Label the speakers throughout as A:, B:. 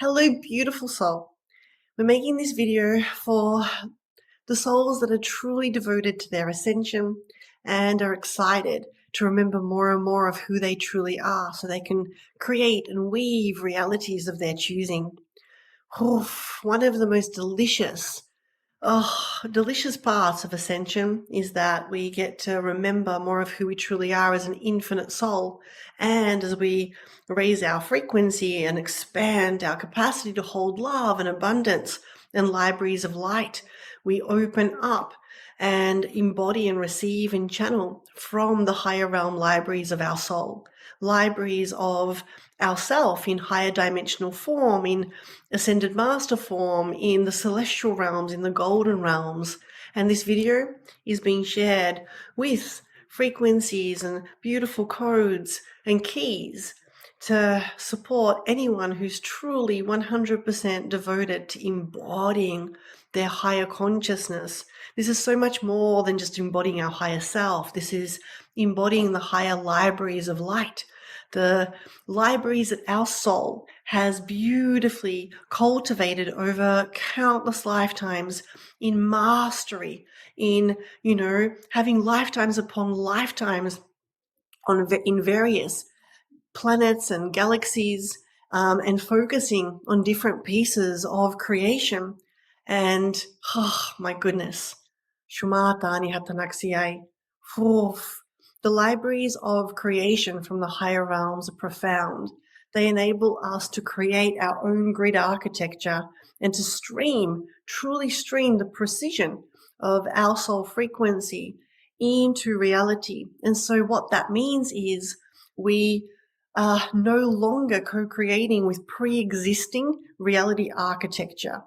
A: Hello, beautiful soul. We're making this video for the souls that are truly devoted to their ascension and are excited to remember more and more of who they truly are so they can create and weave realities of their choosing. Oof, one of the most delicious parts of ascension is that we get to remember more of who we truly are as an infinite soul. And as we raise our frequency and expand our capacity to hold love and abundance and libraries of light, we open up and embody and receive and channel from the higher realm libraries of our soul, libraries of ourself in higher dimensional form, in ascended master form, in the celestial realms, in the golden realms. And this video is being shared with frequencies and beautiful codes and keys to support anyone who's truly 100% devoted to embodying their higher consciousness. This is so much more than just embodying our higher self. This is embodying the higher libraries of light, the libraries that our soul has beautifully cultivated over countless lifetimes in mastery, in, having lifetimes upon lifetimes in various planets and galaxies, and focusing on different pieces of creation. And, oh my goodness, Shumatani Hatanaxiai. The libraries of creation from the higher realms are profound. They enable us to create our own grid architecture and to truly stream the precision of our soul frequency into reality. And so what that means is we are no longer co-creating with pre-existing reality architecture,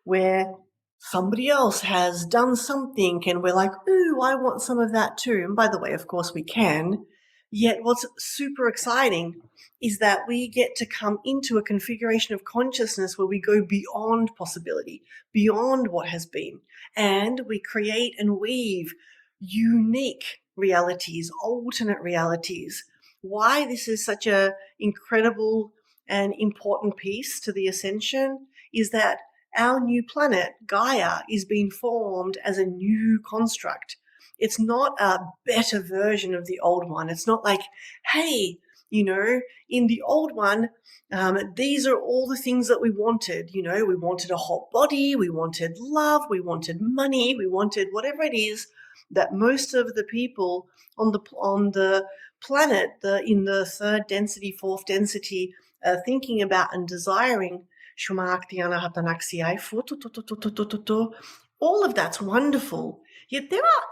A: where somebody else has done something and we're like, ooh, I want some of that too. And by the way, of course we can. Yet what's super exciting is that we get to come into a configuration of consciousness where we go beyond possibility, beyond what has been, and we create and weave unique realities, alternate realities. Why this is such a incredible and important piece to the ascension is that our new planet, Gaia, is being formed as a new construct. It's not a better version of the old one. It's not like, hey, in the old one, these are all the things that we wanted. We wanted a hot body, we wanted love, we wanted money, we wanted whatever it is that most of the people on the planet, in the third density, fourth density, thinking about and desiring. All of that's wonderful. Yet there are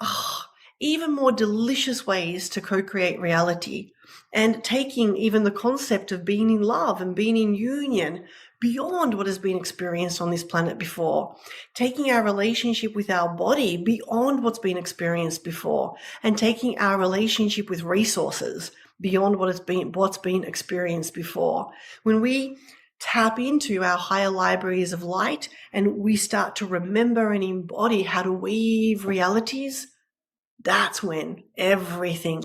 A: oh, even more delicious ways to co-create reality, and taking even the concept of being in love and being in union beyond what has been experienced on this planet before, taking our relationship with our body beyond what's been experienced before, and taking our relationship with resources beyond what's been experienced before. When we tap into our higher libraries of light and we start to remember and embody how to weave realities, that's when everything,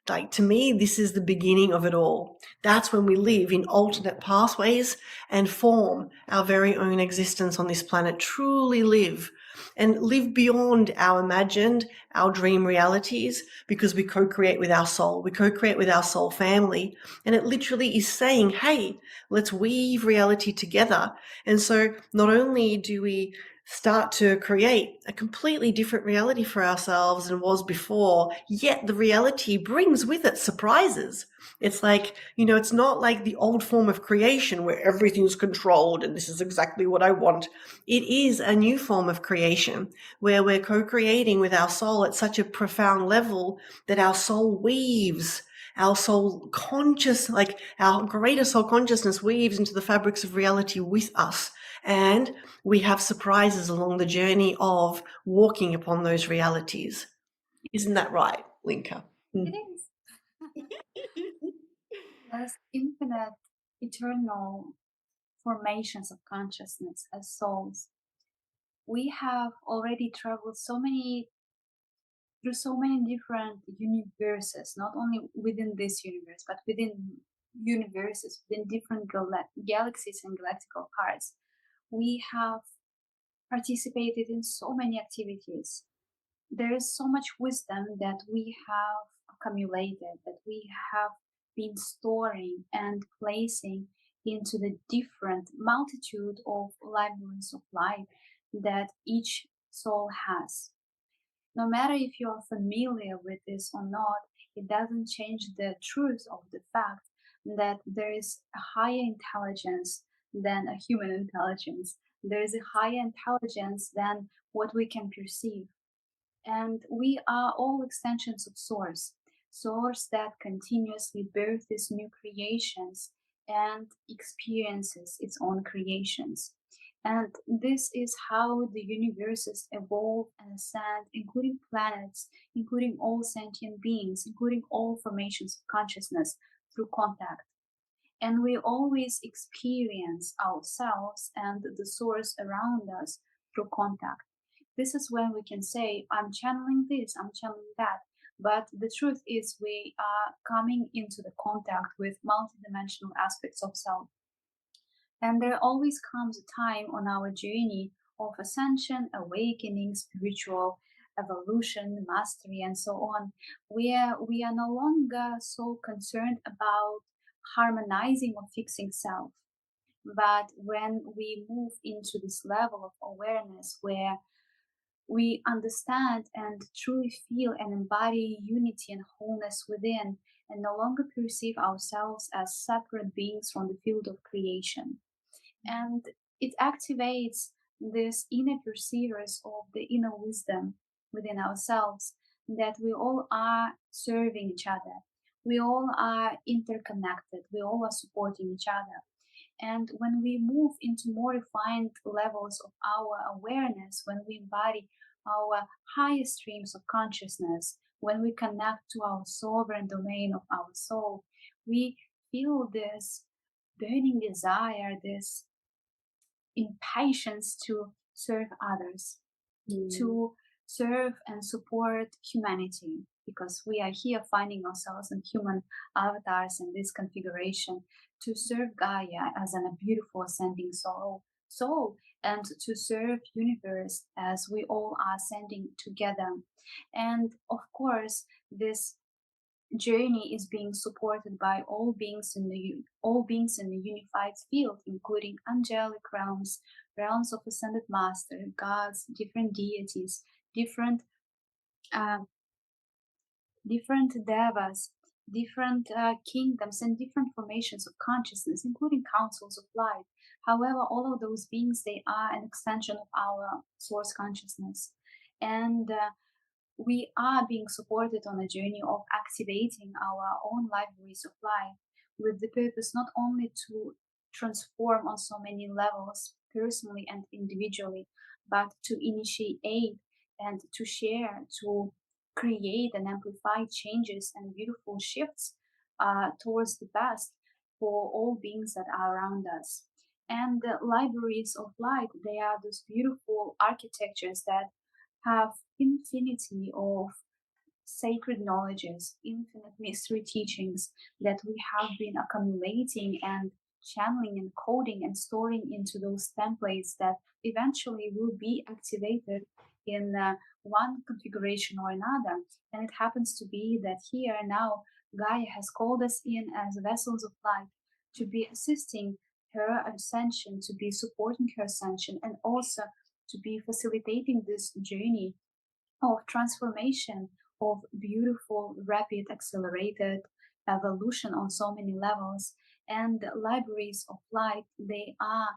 A: like, to me, this is the beginning of it all. That's when we live in alternate pathways and form our very own existence on this planet, truly live and live beyond our imagined, our dream realities, because we co-create with our soul. We co-create with our soul family. And it literally is saying, hey, let's weave reality together. And so not only do we start to create a completely different reality for ourselves than was before, yet the reality brings with it surprises. It's like, it's not like the old form of creation where everything's controlled and this is exactly what I want. It is a new form of creation where we're co-creating with our soul at such a profound level that our soul weaves, our soul conscious, like our greater soul consciousness weaves into the fabrics of reality with us. And we have surprises along the journey of walking upon those realities. Isn't that right, Linka?
B: It is. As infinite, eternal formations of consciousness as souls, we have already traveled through so many different universes, not only within this universe, but within universes, within different galaxies and galactical parts. We have participated in so many activities. There is so much wisdom that we have accumulated, that we have been storing and placing into the different multitude of libraries of life that each soul has. No matter if you are familiar with this or not, it doesn't change the truth of the fact that there is a higher intelligence than a human intelligence. There is a higher intelligence than what we can perceive. And we are all extensions of source that continuously births new creations and experiences its own creations. And this is how the universes evolve and ascend, including planets, including all sentient beings, including all formations of consciousness through contact. And we always experience ourselves and the source around us through contact. This is when we can say, I'm channeling this, I'm channeling that. But the truth is, we are coming into the contact with multidimensional aspects of self. And there always comes a time on our journey of ascension, awakening, spiritual evolution, mastery, and so on, where we are no longer so concerned about harmonizing or fixing self. But when we move into this level of awareness where we understand and truly feel and embody unity and wholeness within, and no longer perceive ourselves as separate beings from the field of creation. And it activates this inner perceivers of the inner wisdom within ourselves, that we all are serving each other. We all are interconnected. We all are supporting each other. And when we move into more refined levels of our awareness, when we embody our higher streams of consciousness, when we connect to our sovereign domain of our soul, we feel this burning desire, this impatience to serve others, to serve and support humanity, because we are here finding ourselves in human avatars in this configuration, to serve Gaia as a beautiful ascending soul, and to serve universe as we all are ascending together. And of course, this journey is being supported by all beings in the unified field, including angelic realms, realms of ascended master, gods, different deities, different uh, different devas, different kingdoms, and different formations of consciousness, including councils of light. However, all of those beings, they are an extension of our source consciousness, and we are being supported on a journey of activating our own libraries of life, with the purpose not only to transform on so many levels, personally and individually, but to initiate and to share, to create and amplify changes and beautiful shifts towards the best for all beings that are around us. And the libraries of light, they are those beautiful architectures that have infinity of sacred knowledges, infinite mystery teachings that we have been accumulating and channeling and coding and storing into those templates that eventually will be activated in one configuration or another. And it happens to be that here now Gaia has called us in as vessels of light to be assisting her ascension, to be supporting her ascension, and also to be facilitating this journey of transformation, of beautiful, rapid, accelerated evolution on so many levels. And the libraries of light, they are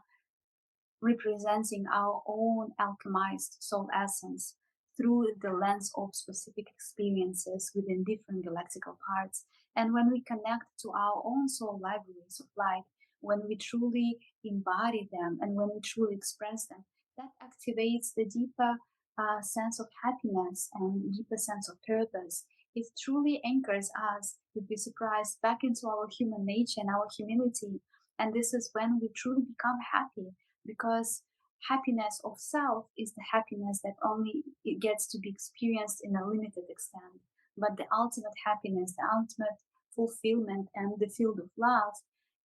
B: representing our own alchemized soul essence through the lens of specific experiences within different galactical parts. And when we connect to our own soul libraries of light, when we truly embody them and when we truly express them, that activates the deeper sense of happiness and deeper sense of purpose. It truly anchors us, you'd be surprised, back into our human nature and our humility. And this is when we truly become happy, because happiness of self is the happiness that only it gets to be experienced in a limited extent. But the ultimate happiness, the ultimate fulfillment and the field of love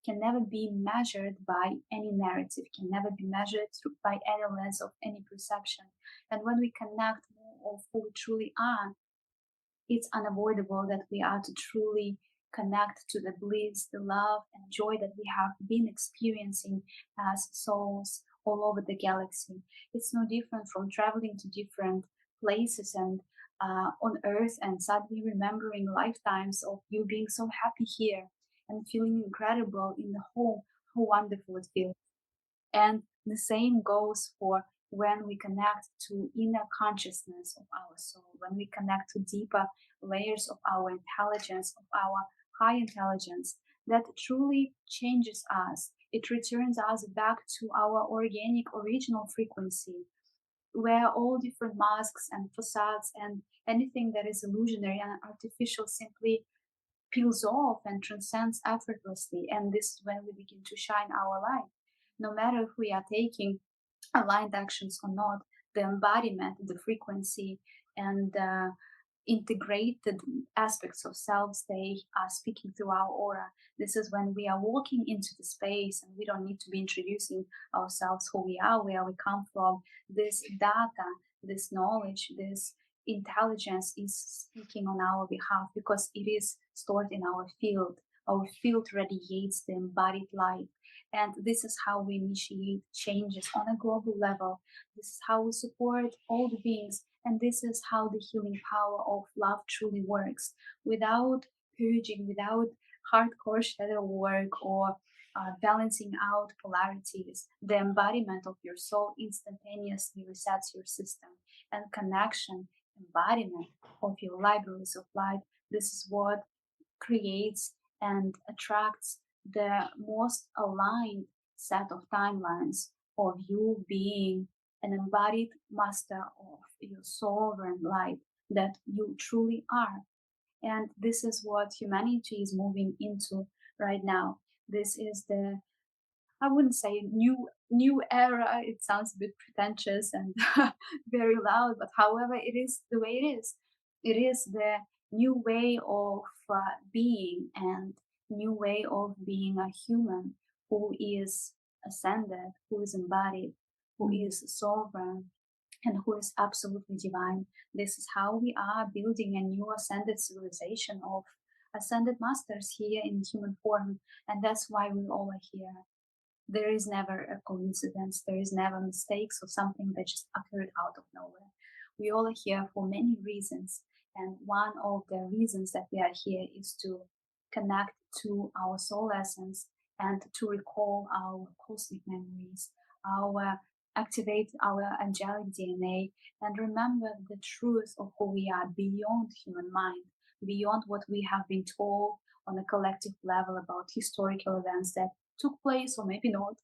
B: can never be measured by any narrative, can never be measured by any lens of any perception. And when we connect more of who we truly are, it's unavoidable that we are to truly connect to the bliss, the love, and joy that we have been experiencing as souls all over the galaxy. It's no different from traveling to different places and on Earth and suddenly remembering lifetimes of you being so happy here and feeling incredible in the home. How wonderful it feels. And the same goes for when we connect to inner consciousness of our soul, when we connect to deeper layers of our intelligence, of our high intelligence, that truly changes us. It returns us back to our organic, original frequency, where all different masks and facades and anything that is illusionary and artificial simply peels off and transcends effortlessly. And this is when we begin to shine our light. No matter if we are taking aligned actions or not, the embodiment, the frequency, and integrated aspects of selves, they are speaking through our aura. This is when we are walking into the space and we don't need to be introducing ourselves, who we are, where we come from. This data, this knowledge, this intelligence is speaking on our behalf because it is stored in our field. Our field radiates the embodied light. And this is how we initiate changes on a global level. This is how we support all the beings. And this is how the healing power of love truly works. Without purging, without hardcore shadow work or balancing out polarities, the embodiment of your soul instantaneously resets your system. And connection, embodiment of your libraries of light, this is what creates and attracts the most aligned set of timelines of you being an embodied master of your sovereign light that you truly are. And this is what humanity is moving into right now. This is the, I wouldn't say new era. It sounds a bit pretentious and very loud, but however, it is the way it is. It is the new way of being and new way of being a human who is ascended, who is embodied, who is sovereign, and who is absolutely divine. This is how we are building a new ascended civilization of ascended masters here in human form, and that's why we all are here. There is never a coincidence, there is never mistakes or something that just occurred out of nowhere. We all are here for many reasons, and one of the reasons that we are here is to connect to our soul essence and to recall our cosmic memories, our activate our angelic DNA, and remember the truth of who we are beyond human mind, beyond what we have been told on a collective level about historical events that took place or maybe not,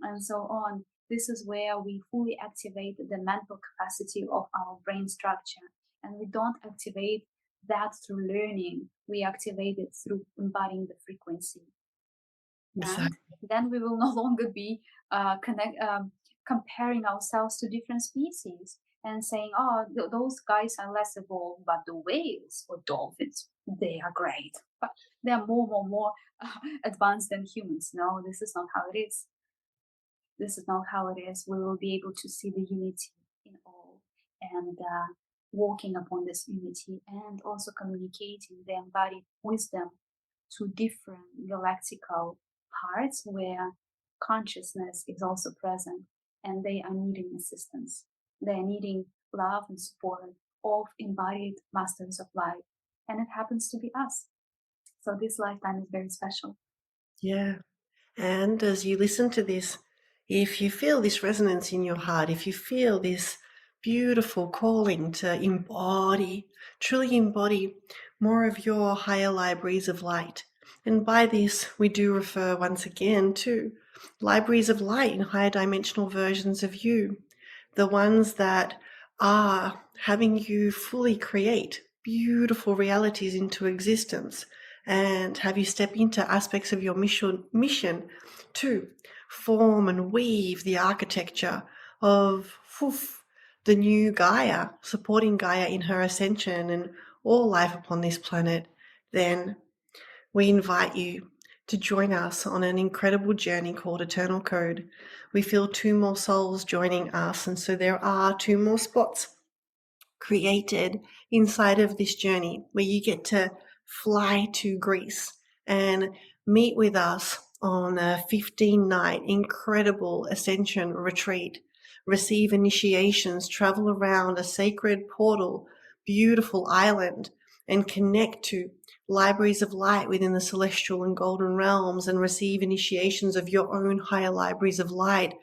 B: and so on. This is where we fully activate the mental capacity of our brain structure, and we don't activate that through learning, we activate it through embodying the frequency.
A: Exactly.
B: And then we will no longer be comparing ourselves to different species and saying, oh, those guys are less evolved, but the whales or dolphins, they are great. But they're more advanced than humans. No, this is not how it is. This is not how it is. We will be able to see the unity in all and walking upon this unity and also communicating the embodied wisdom to different galactical parts where consciousness is also present and they are needing assistance. They are needing love and support of embodied masters of light. And it happens to be us. So this lifetime is very special.
A: Yeah. And as you listen to this, if you feel this resonance in your heart, if you feel this beautiful calling to embody, truly embody more of your higher libraries of light. And by this, we do refer once again to libraries of light in higher dimensional versions of you, the ones that are having you fully create beautiful realities into existence and have you step into aspects of your mission to form and weave the architecture of the new Gaia, supporting Gaia in her ascension and all life upon this planet, then We invite you to join us on an incredible journey called Eternal Code. We feel 2 more souls joining us, and so there are 2 more spots created inside of this journey where you get to fly to Greece and meet with us on a 15-night incredible ascension retreat, receive initiations, travel around a sacred portal, beautiful island, and connect to libraries of light within the celestial and golden realms, and receive initiations of your own higher libraries of light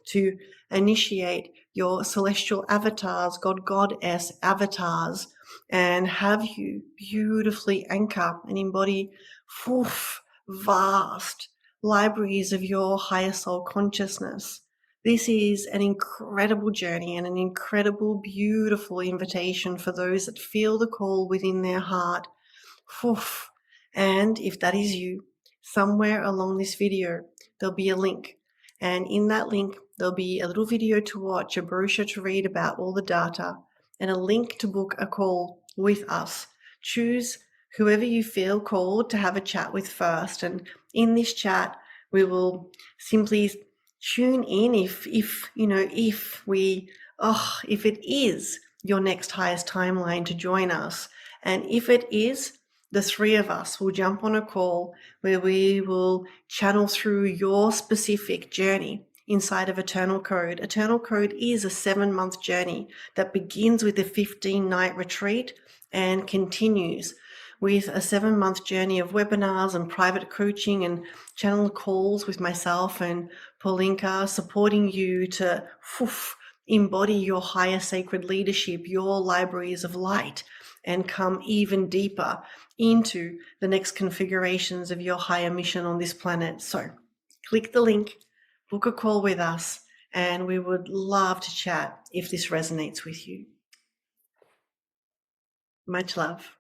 A: to initiate your celestial avatars, goddess avatars, and have you beautifully anchor and embody vast libraries of your higher soul consciousness. This is an incredible journey and an incredible, beautiful invitation for those that feel the call within their heart. And if that is you, somewhere along this video, there'll be a link. And in that link, there'll be a little video to watch, a brochure to read about all the data, and a link to book a call with us. Choose whoever you feel called to have a chat with first. And in this chat, we will simply tune in if it is your next highest timeline to join us. And if it is, the 3 of us will jump on a call where we will channel through your specific journey inside of Eternal Code. Eternal Code is a 7-month journey that begins with a 15-night retreat and continues with a 7-month journey of webinars and private coaching and channel calls with myself and Paulinka, supporting you to embody your higher sacred leadership, your libraries of light, and come even deeper into the next configurations of your higher mission on this planet. So click the link, book a call with us, and we would love to chat if this resonates with you. Much love.